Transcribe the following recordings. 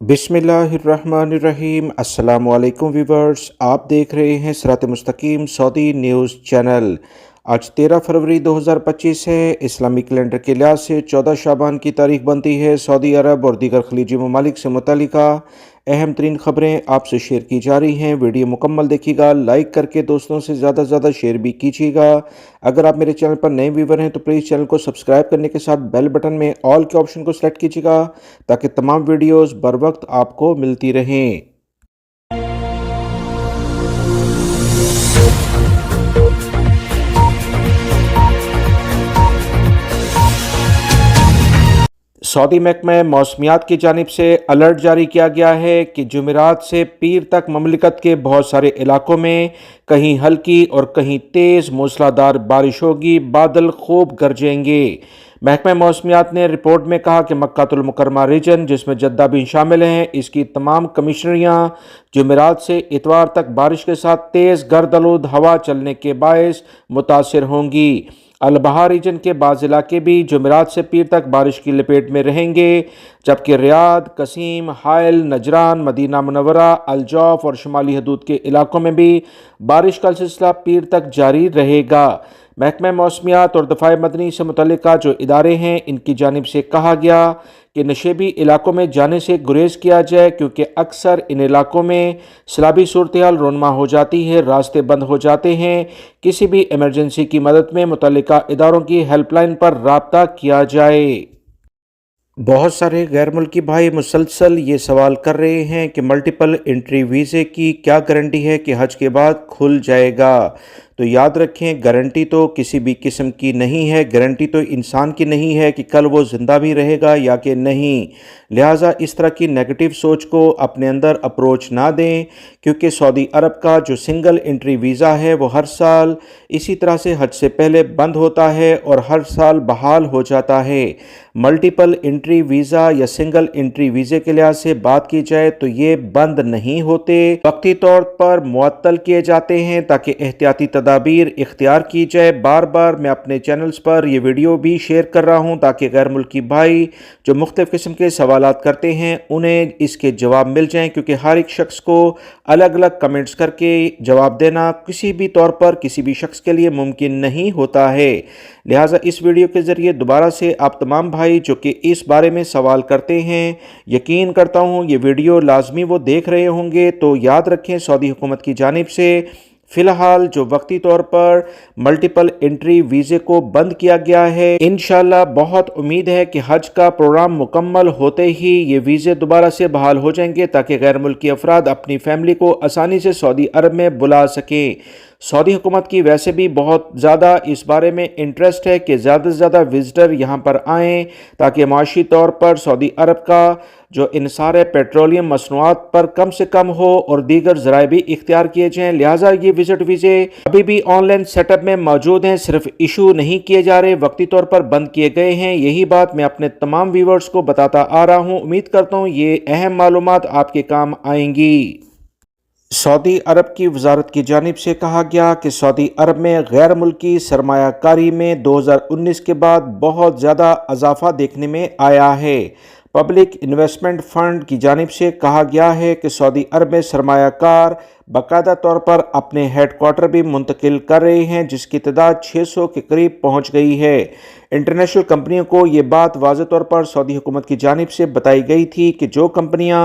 बिस्मिल्लाहिर्रहमानिर्रहीम। अस्सलाम वालेकुम व्यूवर्स, आप देख रहे हैं सिरात मुस्तकीम सऊदी न्यूज़ चैनल। आज 13 फरवरी 2025 है। इस्लामी कैलेंडर के लिहाज से 14 शाबान की तारीख बनती है। सऊदी अरब और दीगर खलीजी ममालिक से मुतल्लिका अहम तरीन खबरें आपसे शेयर की जा रही हैं। वीडियो मुकम्मल देखिएगा, लाइक करके दोस्तों से ज़्यादा से ज़्यादा शेयर भी कीजिएगा। अगर आप मेरे चैनल पर नए व्यूवर हैं तो प्लीज़ चैनल को सब्सक्राइब करने के साथ बेल बटन में ऑल के ऑप्शन को सेलेक्ट कीजिएगा ताकि तमाम वीडियोस बर वक्त आपको मिलती रहें। सऊदी महकमा मौसमियात की जानिब से अलर्ट जारी किया गया है कि जुमेरात से पीर तक ममलिकत के बहुत सारे इलाकों में कहीं हल्की और कहीं तेज़ मूसलाधार बारिश होगी, बादल खूब गरजेंगे। महकमा मौसमियात ने रिपोर्ट में कहा कि मक्कातुल मुकरमा रीजन, जिसमें जद्दा भी शामिल हैं, इसकी तमाम कमिश्नरियाँ जुमेरात से इतवार तक बारिश के साथ तेज़ गर्द-आलूद हवा चलने के बायस मुतासिर होंगी। अल-बहा रीजन के बाज़ इलाके भी जुमेरात से पीर तक बारिश की लपेट में रहेंगे, जबकि रियाद, कसीम, हाइल, नजरान, मदीना मुनव्वरा, अल-जौफ और शुमाली हदूद के इलाकों में भी बारिश का सिलसिला पीर तक जारी रहेगा। महकमा मौसमियात और दफ़ाए मदनी से मुतल्लिका जो इदारे हैं, इनकी जानिब से कहा गया कि नशेबी इलाकों में जाने से गुरेज किया जाए, क्योंकि अक्सर इन इलाकों में सैलाबी सूरत हाल रोनमा हो जाती है, रास्ते बंद हो जाते हैं। किसी भी इमरजेंसी की मदद में मुतल्लिका इदारों की हेल्पलाइन पर राब्ता किया जाए। बहुत सारे गैर मुल्की भाई मुसलसल ये सवाल कर रहे हैं कि मल्टीपल एंट्री वीज़े की क्या गारंटी है कि हज के बाद खुल जाएगा। तो याद रखें, गारंटी तो किसी भी किस्म की नहीं है। गारंटी तो इंसान की नहीं है कि कल वो ज़िंदा भी रहेगा या कि नहीं। लिहाजा इस तरह की नेगेटिव सोच को अपने अंदर अप्रोच ना दें, क्योंकि सऊदी अरब का जो सिंगल एंट्री वीज़ा है वो हर साल इसी तरह से हज से पहले बंद होता है और हर साल बहाल हो जाता है। मल्टीपल एंट्री वीज़ा या सिंगल एंट्री वीज़े के लिहाज से बात की जाए तो ये बंद नहीं होते, वक्ती तौर पर मुअत्तल किए जाते हैं ताकि एहतियाती तदाबीर इख्तियार की जाए। बार बार मैं अपने चैनल्स पर ये वीडियो भी शेयर कर रहा हूँ ताकि गैर मुल्की भाई जो मुख्तलिफ़ किस्म के सवालात करते हैं उन्हें इसके जवाब मिल जाएँ, क्योंकि हर एक शख्स को अलग अलग कमेंट्स करके जवाब देना किसी भी तौर पर किसी भी शख्स के लिए मुमकिन नहीं होता है। लिहाजा इस वीडियो के ज़रिए दोबारा से आप तमाम भाई जो कि इस बारे में सवाल करते हैं, यकीन करता हूँ ये वीडियो लाजमी वो देख रहे होंगे। तो याद रखें, सऊदी हुकूमत की जानिब से फ़िलहाल जो वक्ती तौर पर मल्टीपल एंट्री वीज़े को बंद किया गया है, इंशाल्लाह बहुत उम्मीद है कि हज का प्रोग्राम मुकम्मल होते ही ये वीज़े दोबारा से बहाल हो जाएंगे ताकि गैर मुल्की अफराद अपनी फैमिली को आसानी से सऊदी अरब में बुला सकें। सऊदी हुकूमत की वैसे भी बहुत ज़्यादा इस बारे में इंटरेस्ट है कि ज़्यादा से ज़्यादा विज़िटर यहाँ पर आएँ ताकि माशी तौर पर सऊदी अरब का जो इन्सार पेट्रोलियम मसनूआत पर कम से कम हो और दीगर ज़राए भी इख्तियार किए जाएँ। लिहाजा ये विज़िट वीज़े अभी भी ऑनलाइन सेटअप में मौजूद हैं, सिर्फ इशू नहीं किए जा रहे, वक्ती तौर पर बंद किए गए हैं। यही बात मैं अपने तमाम व्यूवर्स को बताता आ रहा हूँ। उम्मीद करता हूँ ये अहम मालूमात आपके काम आएंगी। सऊदी अरब की वजारत की जानिब से कहा गया कि सऊदी अरब में गैर मुल्की सरमायाकारी में 2019 के बाद बहुत ज़्यादा इजाफा देखने में आया है। पब्लिक इन्वेस्टमेंट फ़ंड की जानिब से कहा गया है कि सऊदी अरब में सरमायाकार बाकायदा तौर पर अपने हेड क्वार्टर भी मुंतकिल कर रहे हैं, जिसकी तादाद 600 के करीब पहुँच गई है। इंटरनेशनल कंपनियों को ये बात वाज़े तौर पर सऊदी हुकूमत की जानिब से बताई गई थी कि जो कंपनियां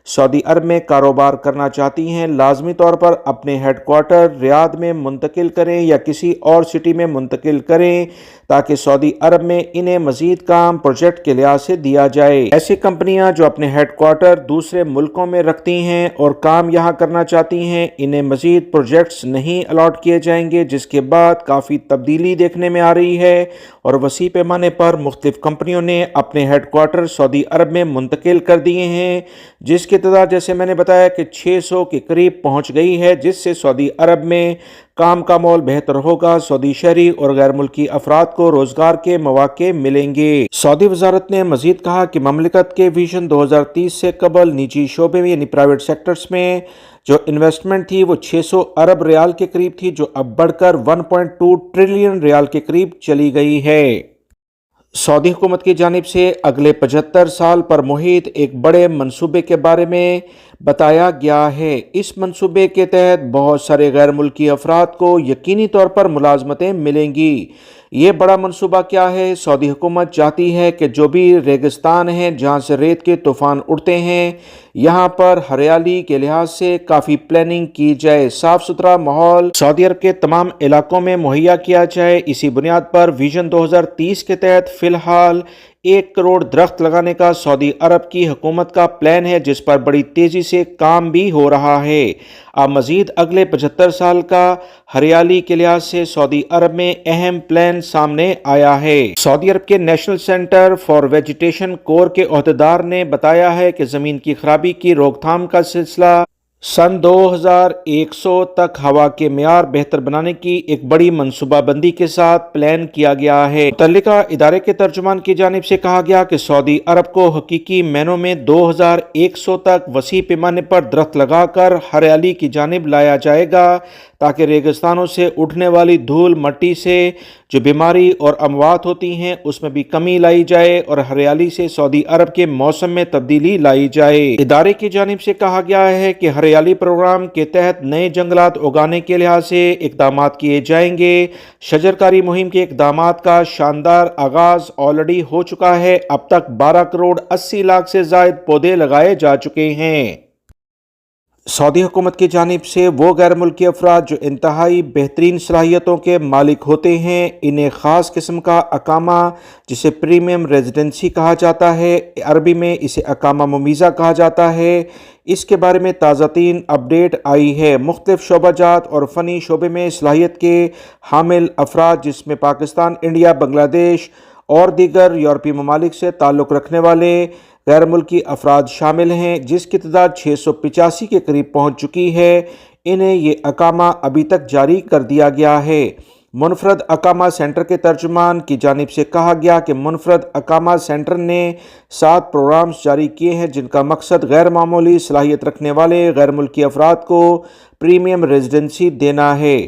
सऊदी अरब में कारोबार करना चाहती हैं लाजमी तौर पर अपने हेड क्वार्टर रियाद में मुंतकिल करें या किसी और सिटी में मुंतकिल करें ताकि सऊदी अरब में इन्हें मज़ीद काम प्रोजेक्ट के लिहाज से दिया जाए। ऐसी कंपनियां जो अपने हेड क्वार्टर दूसरे मुल्कों में रखती हैं और काम यहाँ करना चाहती हैं, इन्हें मज़ीद प्रोजेक्ट्स नहीं अलॉट किए जाएंगे, जिसके बाद काफ़ी तब्दीली देखने में आ रही है और वसी पैमाने पर मुख्तलिफ कंपनियों ने अपने हेड क्वार्टर सऊदी अरब में मुंतकिल कर दिए हैं, जिसकी तादाद जैसे मैंने बताया कि 600 के करीब पहुंच गई है, जिससे सऊदी अरब में काम का माहौल बेहतर होगा। सऊदी शहरी और गैर मुल्की अफराद को रोजगार के मौके मिलेंगे। सऊदी वजारत ने मजीद कहा कि ममलिकत के विजन 2030 से कबल निजी शोबे में यानी प्राइवेट सेक्टर्स में जो इन्वेस्टमेंट थी वो 600 अरब रियाल के करीब थी, जो अब बढ़कर 1.2 ट्रिलियन रियाल के करीब चली गई है। सऊदी हुकूमत की जानिब से अगले 75 साल पर मुहित एक बड़े मंसूबे के बारे में बताया गया है। इस मंसूबे के तहत बहुत सारे गैर मुल्की अफराद को यकीनी तौर पर मुलाजमतें मिलेंगी। ये बड़ा मंसूबा क्या है? सऊदी हुकूमत चाहती है कि जो भी रेगिस्तान हैं जहाँ से रेत के तूफ़ान उड़ते हैं, यहाँ पर हरियाली के लिहाज से काफ़ी प्लानिंग की जाए, साफ़ सुथरा माहौल सऊदी अरब के तमाम इलाकों में मुहैया किया जाए। इसी बुनियाद पर विजन 2030 के तहत फ़िलहाल 1 करोड़ दरख्त लगाने का सऊदी अरब की हुकूमत का प्लान है, जिस पर बड़ी तेज़ी से काम भी हो रहा है। अब मज़ीद अगले 75 साल का हरियाली के लिहाज से सऊदी अरब में अहम प्लान सामने आया है। सऊदी अरब के national centre for vegetation core के ओहदेदार ने बताया है कि ज़मीन की खराबी की रोकथाम का सिलसिला सन 2100 तक हवा के मेयार बेहतर बनाने की एक बड़ी मनसूबाबंदी के साथ प्लान किया गया है। मुतल्लिका इदारे के तर्जुमान की जानिब से कहा गया कि सऊदी अरब को हकीकी मैनों में 2100 तक वसी पैमाने पर दरख्त लगाकर हरियाली की जानिब लाया जाएगा, ताकि रेगिस्तानों से उठने वाली धूल मट्टी से जो बीमारी और अमवात होती हैं उसमें भी कमी लाई जाए और हरियाली से सऊदी अरब के मौसम में तब्दीली लाई जाए। इदारे की जानिब से कहा गया है कि हरियाली प्रोग्राम के तहत नए जंगलात उगाने के लिहाज से इकदाम किए जाएंगे। शजरकारी मुहिम के इकदामात का शानदार आगाज ऑलरेडी हो चुका है। अब तक 12 करोड़ 80 लाख से ज़ायद पौधे लगाए जा चुके हैं। सऊदी हुकूमत की जानिब से वो गैर मुल्की अफराद जो इंतहाई बेहतरीन सलाहियतों के मालिक होते हैं, इन्हें ख़ास किस्म का अकामा जिसे प्रीमियम रेजिडेंसी कहा जाता है, अरबी में इसे अकामा मुमीज़ा कहा जाता है, इसके बारे में ताज़ा तीन अपडेट आई है। मुख्तलिफ शोबाजात और फ़नी शोबे में सलाहियत के हामिल अफराद जिसमें पाकिस्तान, इंडिया, बांग्लादेश और दीगर यूरोपीय ममालिक से ताल्लुक़ रखने वाले गैर मुल्की अफराद शामिल हैं, जिसकी तादाद 685 के करीब पहुँच चुकी है। इन्हें ये अकामा अभी तक जारी कर दिया गया है। मुनफरद अकामा सेंटर के तर्जुमान की जानिब से कहा गया कि मुनफरद अकामा सेंटर ने 7 प्रोग्राम्स जारी किए हैं, जिनका मकसद गैर मामूली सलाहियत रखने वाले गैर मुल्की अफराद को प्रीमियम रेजिडेंसी देना है।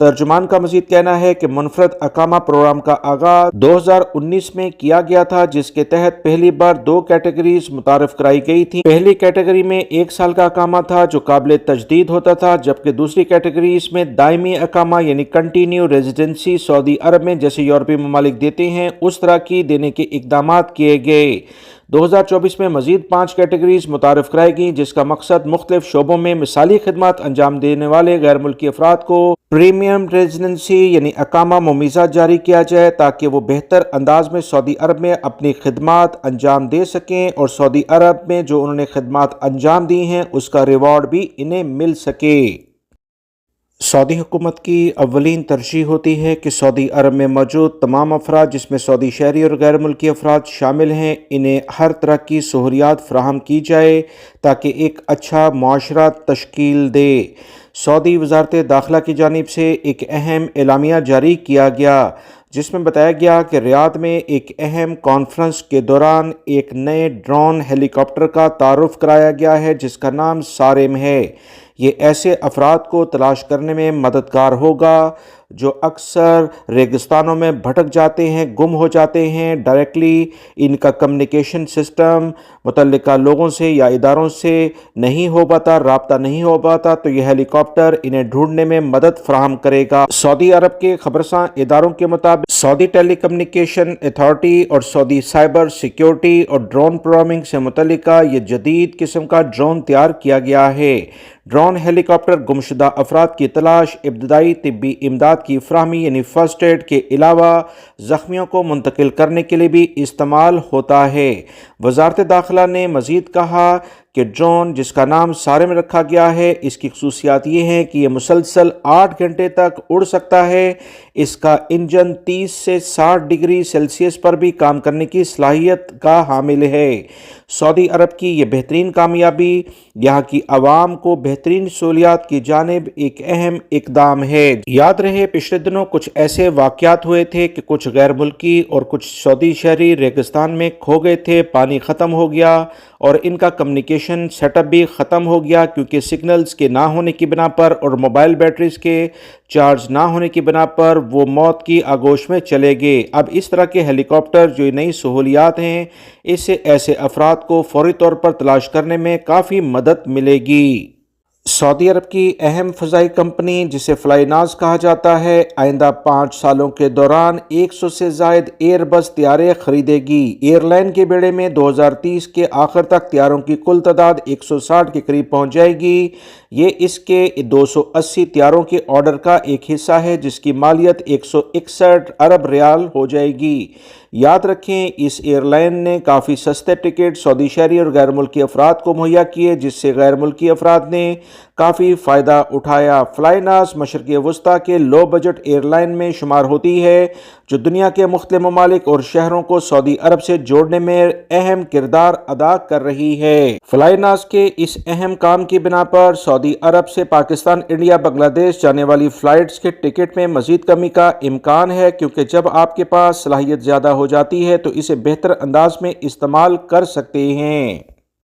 तर्जुमान का मजीद कहना है कि मुनफरद अकामा प्रोग्राम का आगाज 2019 में किया गया था, जिसके तहत पहली बार 2 कैटेगरीज मुतारफ कराई गई थी। पहली कैटेगरी में 1 साल का अकामा था जो काबिल तजदीद होता था, जबकि दूसरी कैटेगरीज में दायमी अकामा यानी कंटिन्यू रेजिडेंसी सऊदी अरब में जैसे यूरोपीय ममालिक देते हैं उस तरह की देने के इकदाम किए गए। 2024 में मजीद 5 कैटेगरीज मुतारफ कराई गई, जिसका मकसद मुख्तलिफ शोबों में मिसाली खिदमत अंजाम देने वाले गैर मुल्की अफराद को प्रीमियम रेजिडेंसी यानी अकामा मुमीज़ा जारी किया जाए, ताकि वो बेहतर अंदाज में सऊदी अरब में अपनी खिदमत अंजाम दे सकें और सऊदी अरब में जो उन्होंने खिदमत अंजाम दी हैं उसका रिवॉर्ड भी इन्हें मिल सके। सऊदी हुकूमत की अव्वलीन तरजीह होती है कि सऊदी अरब में मौजूद तमाम अफराद जिसमें सऊदी शहरी और गैर मुल्की अफराद शामिल हैं, इन्हें हर तरह की सहूलियात फराहम की जाए ताकि एक अच्छा मुआशरा तश्कील दे। सऊदी वज़ारत दाखिला की जानिब से एक अहम एलामिया जारी किया गया, जिसमें बताया गया कि रियाद में एक अहम कॉन्फ्रेंस के दौरान एक नए ड्रोन हेलीकॉप्टर का तारुफ कराया गया है, जिसका नाम सारेम है। ये ऐसे अफराद को तलाश करने में मददगार होगा जो अक्सर रेगिस्तानों में भटक जाते हैं, गुम हो जाते हैं। डायरेक्टली इनका कम्युनिकेशन सिस्टम मुतल्लिका लोगों से या इदारों से नहीं हो पाता, राब्ता नहीं हो पाता, तो यह हेलीकॉप्टर इन्हें ढूंढने में मदद फराहम करेगा। सऊदी अरब के खबरसां इदारों के मुताबिक सऊदी टेली कम्युनिकेशन अथॉरिटी और सऊदी साइबर सिक्योरिटी और ड्रोन प्रोग्रामिंग से मुतल्लिका ये जदीद किस्म का ड्रोन तैयार किया गया है। ड्रोन हेलीकॉप्टर गुमशुदा अफराद की तलाश, इब्तदाई तिब्बी इमदाद की फ्राहमी यानी फर्स्ट एड के अलावा ज़ख्मियों को मुंतकिल करने के लिए भी इस्तेमाल होता है। वज़ारत दाखिला ने मज़ीद कहा कि ड्रोन जिसका नाम सारेम रखा गया है, इसकी खसूसियात ये हैं कि यह मुसलसल 8 घंटे तक उड़ सकता है। इसका इंजन 30 से 60 डिग्री सेल्सियस पर भी काम करने की सलाहियत का हामिल है। सऊदी अरब की यह बेहतरीन कामयाबी यहाँ की आवाम को बेहतरीन सहूलियात की जानिब एक अहम इकदाम है। याद रहे पिछले दिनों कुछ ऐसे वाक़यात हुए थे कि कुछ गैर मुल्की और कुछ सऊदी शहरी रेगिस्तान में खो गए थे, पानी ख़त्म हो गया और इनका कम्युनिकेशन نیویگیشن سیٹ اپ بھی ختم ہو گیا کیونکہ سگنلز کے نہ ہونے کی بنا پر اور موبائل بیٹریز کے چارج نہ ہونے کی بنا پر وہ موت کی آگوش میں چلے گئے۔ اب اس طرح کے ہیلی کاپٹر جو نئی سہولیات ہیں، اس سے ایسے افراد کو فوری طور پر تلاش کرنے میں کافی مدد ملے گی۔ سعودی عرب کی اہم فضائی کمپنی جسے فلائی ناز کہا جاتا ہے، آئندہ 5 سالوں کے دوران 100 سے زائد ایئر بس طیارے خریدے گی۔ ایئر لائن کے بیڑے میں 2030 کے آخر تک طیاروں کی کل تعداد 160 کے قریب پہنچ جائے گی۔ یہ اس کے 280 طیاروں کے آرڈر کا ایک حصہ ہے جس کی مالیت 161 ارب ریال ہو جائے گی۔ یاد رکھیں، اس ایئر لائن نے کافی سستے ٹکٹ سعودی شہری اور غیر ملکی افراد کو مہیا کیے، جس سے غیر ملکی افراد نے کافی فائدہ اٹھایا۔ فلائی ناز مشرقی وسطیٰ کے لو بجٹ ایئر لائن میں شمار ہوتی ہے جو دنیا کے مختلف ممالک اور شہروں کو سعودی عرب سے جوڑنے میں اہم کردار ادا کر رہی ہے۔ فلائی ناز کے اس اہم کام کی بنا پر سعودی عرب سے پاکستان، انڈیا، بنگلہ دیش جانے والی فلائٹس کے ٹکٹ میں مزید کمی کا امکان ہے، کیونکہ جب آپ کے پاس صلاحیت زیادہ ہو جاتی ہے تو اسے بہتر انداز میں استعمال کر سکتے ہیں۔